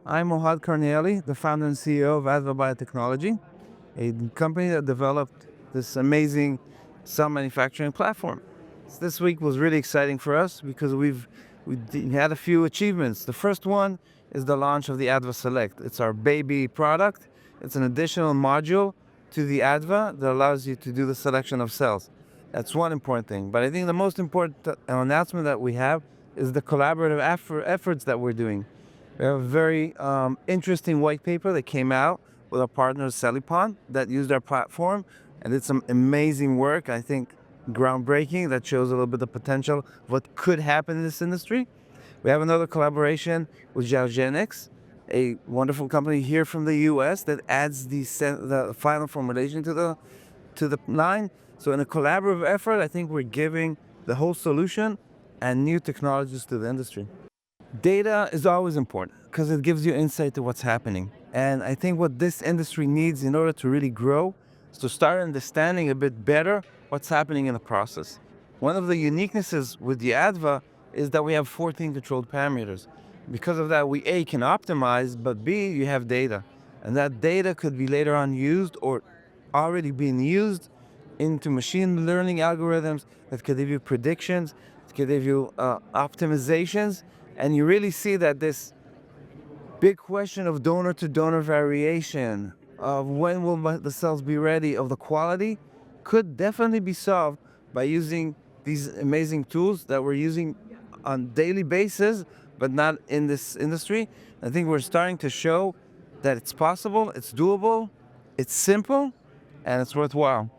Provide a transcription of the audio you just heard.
I'm Ohad Karnieli, the founder and CEO of ADVA Biotechnology, a company that developed this amazing cell manufacturing platform. This week was really exciting for us because we had a few achievements. The first one is the launch of the ADVA Select. It's our baby product. It's an additional module to the ADVA that allows you to do the selection of cells. That's one important thing. But I think the most important announcement that we have is the collaborative efforts that we're doing. We have a very interesting white paper that came out with our partner Phacilitate that used our platform and did some amazing work, I think groundbreaking, that shows a little bit of potential of what could happen in this industry. We have another collaboration with Genix, a wonderful company here from the US that adds the final formulation to the line. So in a collaborative effort, I think we're giving the whole solution and new technologies to the industry. Data is always important because it gives you insight to what's happening. And I think what this industry needs in order to really grow is to start understanding a bit better what's happening in the process. One of the uniquenesses with the ADVA is that we have 14 controlled parameters. Because of that, we A, can optimize, but B, you have data. And that data could be later on used or already being used into machine learning algorithms that could give you predictions, that could give you optimizations. And you really see that this big question of donor to donor variation, of when will the cells be ready, of the quality, could definitely be solved by using these amazing tools that we're using on daily basis, but not in this industry. I think we're starting to show that it's possible, it's doable, it's simple, and it's worthwhile.